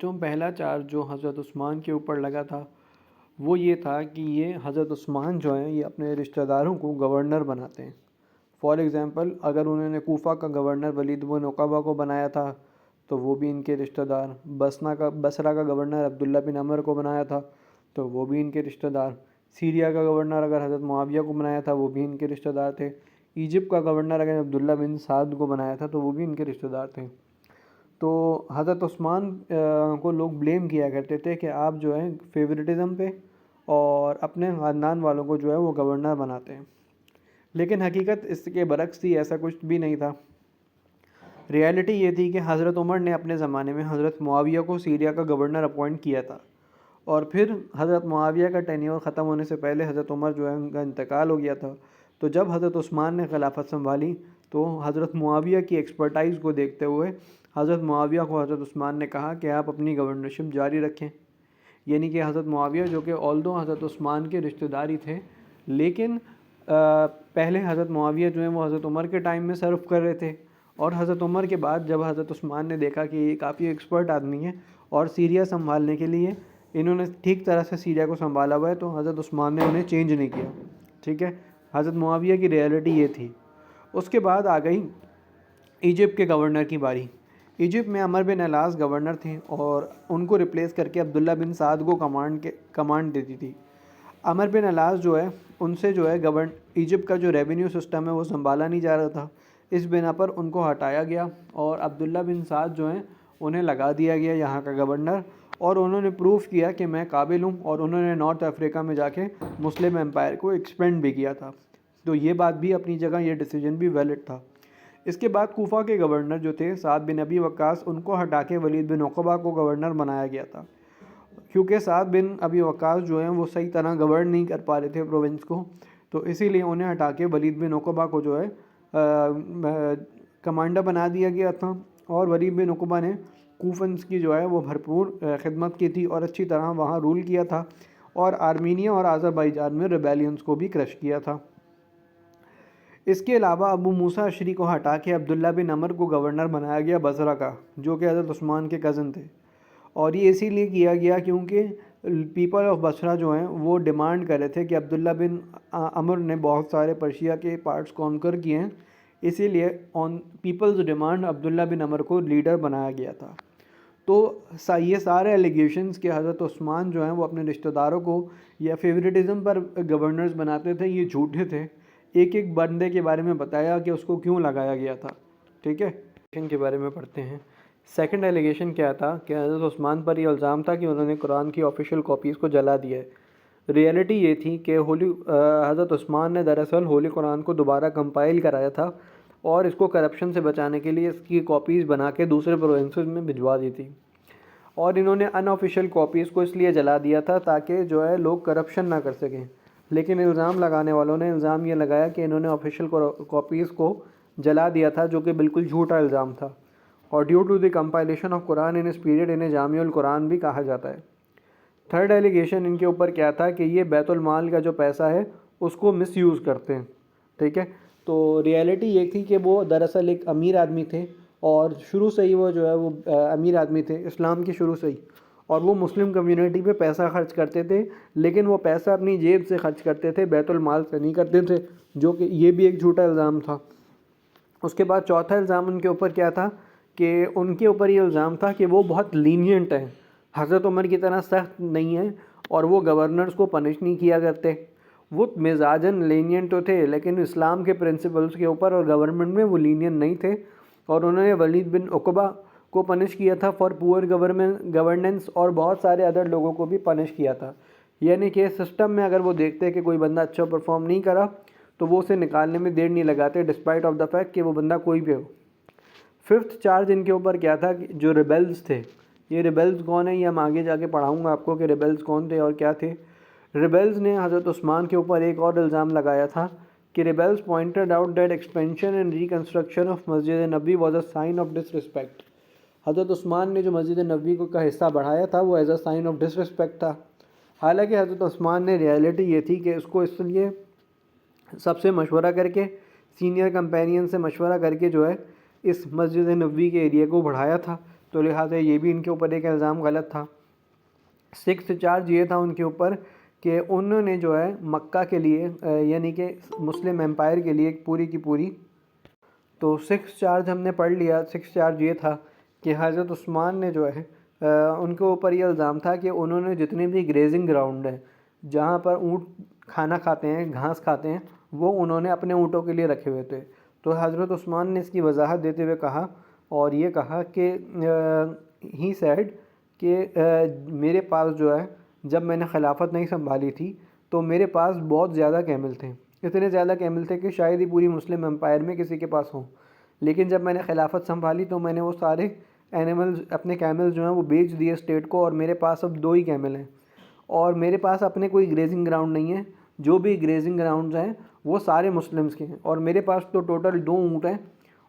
جو پہلا چارج جو حضرت عثمان کے اوپر لگا تھا وہ یہ تھا کہ یہ حضرت عثمان جو ہیں یہ اپنے رشتہ داروں کو گورنر بناتے ہیں. فار ایگزامپل اگر انہوں نے کوفہ کا گورنر ولید بن عقبہ کو بنایا تھا تو وہ بھی ان کے رشتہ دار. بصرہ کا گورنر عبداللہ بن عمر کو بنایا تھا تو وہ بھی ان کے رشتہ دار. سیریا کا گورنر اگر حضرت معاویہ کو بنایا تھا وہ بھی ان کے رشتہ دار تھے. ایجپٹ کا گورنر اگر عبداللہ بن سعد کو بنایا تھا تو وہ بھی ان کے رشتہ دار تھے. تو حضرت عثمان کو لوگ بلیم کیا کرتے تھے کہ آپ جو ہے فیوریٹزم پہ اور اپنے خاندان والوں کو جو ہے وہ گورنر بناتے ہیں. لیکن حقیقت اس کے برعکس تھی, ایسا کچھ بھی نہیں تھا. ریالٹی یہ تھی کہ حضرت عمر نے اپنے زمانے میں حضرت معاویہ کو سیریا کا گورنر اپوائنٹ کیا تھا, اور پھر حضرت معاویہ کا ٹینیور ختم ہونے سے پہلے حضرت عمر جو ہے ان کا انتقال ہو گیا تھا. تو جب حضرت عثمان نے خلافت سنبھالی تو حضرت معاویہ کی ایکسپرٹائز کو دیکھتے ہوئے حضرت معاویہ کو حضرت عثمان نے کہا کہ آپ اپنی گورنرشپ جاری رکھیں. یعنی کہ حضرت معاویہ جو کہ آلدو حضرت عثمان کے رشتہ داری تھے, لیکن پہلے حضرت معاویہ جو ہیں وہ حضرت عمر کے ٹائم میں سرو کر رہے تھے, اور حضرت عمر کے بعد جب حضرت عثمان نے دیکھا کہ یہ کافی ایکسپرٹ آدمی ہے اور سیریا سنبھالنے کے لیے انہوں نے ٹھیک طرح سے سیریا کو سنبھالا ہوا ہے, تو حضرت عثمان نے انہیں چینج نہیں کیا. ٹھیک ہے, حضرت معاویہ کی ریالٹی یہ تھی. اس کے بعد آ گئی ایجپٹ کے گورنر کی باری. ایجپٹ میں عمر بن الاس گورنر تھے اور ان کو ریپلیس کر کے عبداللہ بن سعد کو کمانڈ دیتی تھی. عمر بن الاس جو ہے ان سے جو ہے ایجپٹ کا جو ریونیو سسٹم ہے وہ سنبھالا نہیں جا رہا تھا. اس بنا پر ان کو ہٹایا گیا اور عبداللہ بن سعد جو ہیں انہیں لگا دیا گیا یہاں کا گورنر, اور انہوں نے پروف کیا کہ میں قابل ہوں, اور انہوں نے نارتھ افریقہ میں جا کے مسلم امپائر کو ایکسپینڈ بھی کیا تھا. تو یہ بات بھی اپنی جگہ, یہ ڈیسیجن بھی ویلڈ تھا. اس کے بعد کوفہ کے گورنر جو تھے سعد بن ابی وقاص, ان کو ہٹا کے ولید بن عقبہ کو گورنر بنایا گیا تھا, کیونکہ سعد بن ابی وقاص جو ہیں وہ صحیح طرح گورن نہیں کر پا رہے تھے پروونس کو, تو اسی لیے انہیں ہٹا کے ولید بن عقبہ کو جو ہے کمانڈر بنا دیا گیا تھا. اور ولید بن عقبہ نے کوفنس کی جو ہے وہ بھرپور خدمت کی تھی اور اچھی طرح وہاں رول کیا تھا, اور آرمینیا اور آذربائیجان میں ریبیلینز کو بھی کرش کیا تھا. اس کے علاوہ ابو موسیٰ اشعری کو ہٹا کے عبداللہ بن عمر کو گورنر بنایا گیا بصرہ کا, جو کہ حضرت عثمان کے کزن تھے. اور یہ اسی لیے کیا گیا کیونکہ پیپل آف بصرہ جو ہیں وہ ڈیمانڈ کر رہے تھے کہ عبداللہ بن عمر نے بہت سارے پرشیا کے پارٹس کانکر کیے ہیں, اسی لیے آن پیپلز ڈیمانڈ عبداللہ بن عمر کو لیڈر بنایا گیا تھا. تو یہ سارے ایلیگیشنز کہ حضرت عثمان جو ہیں وہ اپنے رشتہ داروں کو یا فیوریٹزم پر گورنرز بناتے تھے, یہ جھوٹے تھے. ایک ایک بندے کے بارے میں بتایا کہ اس کو کیوں لگایا گیا تھا. ٹھیک ہے, کے بارے میں پڑھتے ہیں. سیکنڈ ایلیگیشن کیا تھا کہ حضرت عثمان پر یہ الزام تھا کہ انہوں نے قرآن کی آفیشیل کاپیز کو جلا دیا ہے. ریئلٹی یہ تھی کہ حضرت عثمان نے دراصل ہولی قرآن کو دوبارہ کمپائل کرایا تھا اور اس کو کرپشن سے بچانے کے لیے اس کی کاپیز بنا کے دوسرے پروونسز میں بھجوا دی تھی, اور انہوں نے ان آفیشیل کاپیز کو اس لیے جلا دیا تھا تاکہ جو ہے لوگ کرپشن نہ کر سکیں. لیکن الزام لگانے والوں نے الزام یہ لگایا کہ انہوں نے آفیشیل کاپیز کو جلا دیا تھا, جو کہ بالکل جھوٹا الزام تھا. اور due to the compilation of Quran in اس پیریڈ انہیں جامع القرآن بھی کہا جاتا ہے. تھرڈ ایلیگیشن ان کے اوپر کیا تھا کہ یہ بیت المال کا جو پیسہ ہے اس کو مس یوز کرتے ہیں. ٹھیک ہے, تو ریالٹی یہ تھی کہ وہ دراصل ایک امیر آدمی تھے, اور شروع سے ہی وہ جو ہے وہ امیر آدمی تھے اسلام کے شروع سے ہی, اور وہ مسلم کمیونٹی پہ پیسہ خرچ کرتے تھے, لیکن وہ پیسہ اپنی جیب سے خرچ کرتے تھے, بیت المال سے نہیں کرتے تھے, جو کہ یہ بھی ایک جھوٹا الزام تھا. اس کے بعد چوتھا الزام ان کے اوپر کیا تھا کہ ان کے اوپر یہ الزام تھا کہ وہ بہت لینینٹ ہیں, حضرت عمر کی طرح سخت نہیں ہیں, اور وہ گورنرز کو پنش نہیں کیا کرتے. وہ مزاجن لینینٹ تو تھے لیکن اسلام کے پرنسپلز کے اوپر اور گورنمنٹ میں وہ لینین نہیں تھے, اور انہوں نے ولید بن عقبہ کو پنش کیا تھا فار پور گورننس, اور بہت سارے ادر لوگوں کو بھی پنش کیا تھا. یعنی کہ سسٹم میں اگر وہ دیکھتے کہ کوئی بندہ اچھا پرفارم نہیں کرا تو وہ اسے نکالنے میں دیر نہیں لگاتے, ڈسپائٹ آف دا فیکٹ کہ وہ بندہ کوئی بھی ہو. ففتھ چارج ان کے اوپر کیا تھا کہ جو ریبیلز تھے, یہ ریبیلز کون ہیں یہ ہم آگے جا کے پڑھاؤں گا آپ کو کہ ریبیلز کون تھے اور کیا تھے. ریبیلز نے حضرت عثمان کے اوپر ایک اور الزام لگایا تھا کہ rebels pointed out that expansion and reconstruction of Masjid Nabawi was a sign of disrespect. Hazrat Usman نے جو مسجد نبوی کا حصہ بڑھایا تھا وہ as a sign of disrespect تھا. حالانکہ حضرت عثمان نے ریالٹی یہ تھی کہ اس کو اس لیے سب سے مشورہ کر کے, سینئر کمپینین سے مشورہ کر کے جو ہے اس مسجد نبوی کے ایریا کو بڑھایا تھا تو لہٰذا یہ بھی ان کے اوپر ایک الزام غلط تھا۔ 6 چارج یہ تھا ان کے اوپر کہ انہوں نے جو ہے مکہ کے لیے یعنی کہ مسلم امپائر کے لیے ایک پوری کی پوری، تو 6 چارج ہم نے پڑھ لیا۔ 6 چارج یہ تھا کہ حضرت عثمان نے جو ہے ان کے اوپر یہ الزام تھا کہ انہوں نے جتنے بھی گریزنگ گراؤنڈ ہیں جہاں پر اونٹ کھانا کھاتے ہیں، گھاس کھاتے ہیں، وہ انہوں نے اپنے اونٹوں کے لیے رکھے ہوئے تھے۔ تو حضرت عثمان نے اس کی وضاحت دیتے ہوئے کہا اور یہ کہا کہ ہی سیڈ کہ میرے پاس جو ہے جب میں نے خلافت نہیں سنبھالی تھی تو میرے پاس بہت زیادہ کیمل تھے، اتنے زیادہ کیمل تھے کہ شاید ہی پوری مسلم امپائر میں کسی کے پاس ہوں، لیکن جب میں نے خلافت سنبھالی تو میں نے وہ سارے اینیملز اپنے کیمل جو ہیں وہ بیچ دیے اسٹیٹ کو، اور میرے پاس اب 2 ہی کیمل ہیں، اور میرے پاس اپنے کوئی گریزنگ گراؤنڈ نہیں ہے، جو بھی گریزنگ گراؤنڈز ہیں وہ سارے مسلمز کے ہیں، اور میرے پاس تو ٹوٹل 2 اونٹ ہیں،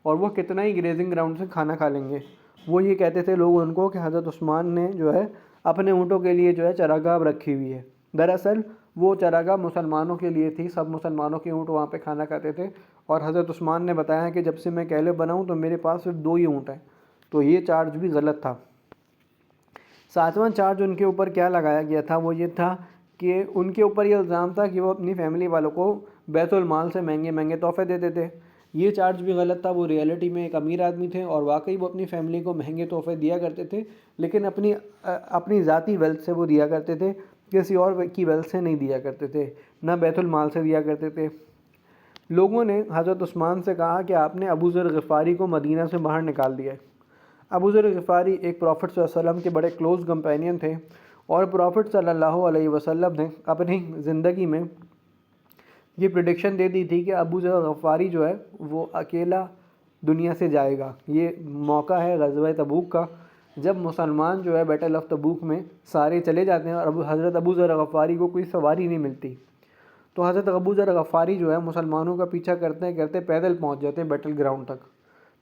اور وہ کتنا ہی گریزنگ گراؤنڈ سے کھانا کھا لیں گے۔ وہ یہ کہتے تھے لوگ ان کو کہ حضرت عثمان نے جو ہے اپنے اونٹوں کے لیے جو ہے چراگاہ رکھی ہوئی ہے، دراصل وہ چراگاہ مسلمانوں کے لیے تھی، سب مسلمانوں کے اونٹ وہاں پہ کھانا کھاتے تھے، اور حضرت عثمان نے بتایا کہ جب سے میں کیلب بنا ہوں تو میرے پاس صرف 2 ہی اونٹ ہیں، تو یہ چارج بھی غلط تھا۔ 7واں چارج ان کے اوپر کیا لگایا گیا تھا، وہ یہ تھا کہ ان کے اوپر یہ الزام تھا کہ وہ اپنی فیملی والوں کو بیت المال سے مہنگے مہنگے تحفے دیتے تھے۔ یہ چارج بھی غلط تھا، وہ ریئلٹی میں ایک امیر آدمی تھے اور واقعی وہ اپنی فیملی کو مہنگے تحفے دیا کرتے تھے، لیکن اپنی ذاتی ویلتھ سے وہ دیا کرتے تھے، کسی اور کی ویلتھ سے نہیں دیا کرتے تھے، نہ بیت المال سے دیا کرتے تھے۔ لوگوں نے حضرت عثمان سے کہا کہ آپ نے ابو ذر غفاری کو مدینہ سے باہر نکال دیا ہے۔ ابو ذر غفاری ایک پروفٹ صلی اللہ علیہ وسلم کے بڑے کلوز کمپینین تھے، اور پروفٹ صلی اللہ علیہ وسلم نے اپنی زندگی میں یہ پریڈکشن دے دی تھی کہ ابو ذر غفاری جو ہے وہ اکیلا دنیا سے جائے گا۔ یہ موقع ہے غزوہ تبوک کا، جب مسلمان جو ہے بیٹل آف تبوک میں سارے چلے جاتے ہیں اور حضرت ابو ذر غفاری کو کوئی سواری نہیں ملتی، تو حضرت ابو ذر غفاری جو ہے مسلمانوں کا پیچھا کرتے کرتے پیدل پہنچ جاتے ہیں بیٹل گراؤنڈ تک۔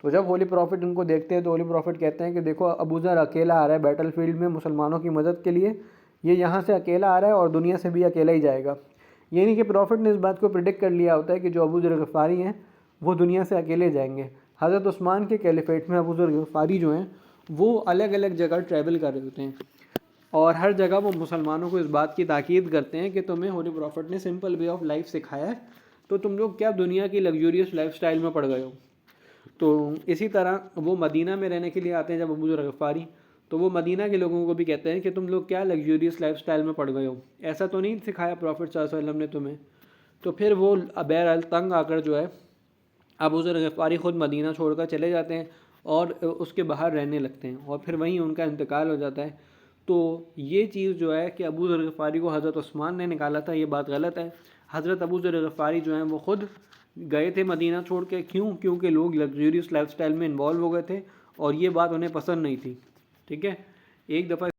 تو جب ہولی پروفٹ ان کو دیکھتے ہیں تو ہولی پروفٹ کہتے ہیں کہ دیکھو ابو ذر اکیلا آ رہا ہے بیٹل فیلڈ میں مسلمانوں کی مدد کے لیے، یہ یہاں سے اکیلا آ رہا ہے اور دنیا سے بھی اکیلا ہی جائے گا۔ یعنی کہ پروفٹ نے اس بات کو پریڈکٹ کر لیا ہوتا ہے کہ جو ابو ذر غفاری ہیں وہ دنیا سے اکیلے جائیں گے۔ حضرت عثمان کے کیلیفیٹ میں ابو ذر غفاری جو ہیں وہ الگ الگ جگہ ٹریول کر رہے ہوتے ہیں، اور ہر جگہ وہ مسلمانوں کو اس بات کی تاکید کرتے ہیں کہ تمہیں ہولی پروفٹ نے سمپل وے آف لائف سکھایا ہے، تو تم لوگ کیا دنیا کی لگزوریس لائف سٹائل میں پڑ گئے ہو۔ تو اسی طرح وہ مدینہ میں رہنے کے لیے آتے ہیں جب ابو ذر غفاری، تو وہ مدینہ کے لوگوں کو بھی کہتے ہیں کہ تم لوگ کیا لگزوریس لائف سٹائل میں پڑ گئے ہو، ایسا تو نہیں سکھایا پروفٹ صلی اللہ علیہ وسلم نے تمہیں۔ تو پھر وہ بہرحال تنگ آ کر جو ہے ابو ذر غفاری خود مدینہ چھوڑ کر چلے جاتے ہیں اور اس کے باہر رہنے لگتے ہیں، اور پھر وہیں ان کا انتقال ہو جاتا ہے۔ تو یہ چیز جو ہے کہ ابو ذر غفاری کو حضرت عثمان نے نکالا تھا، یہ بات غلط ہے۔ حضرت ابو ذر غفاری جو ہیں وہ خود گئے تھے مدینہ چھوڑ کے، کیونکہ لوگ لگزریس لائف سٹائل میں انوالو ہو گئے تھے اور یہ بات انہیں پسند نہیں تھی، ٹھیک ہے۔ ایک دفعہ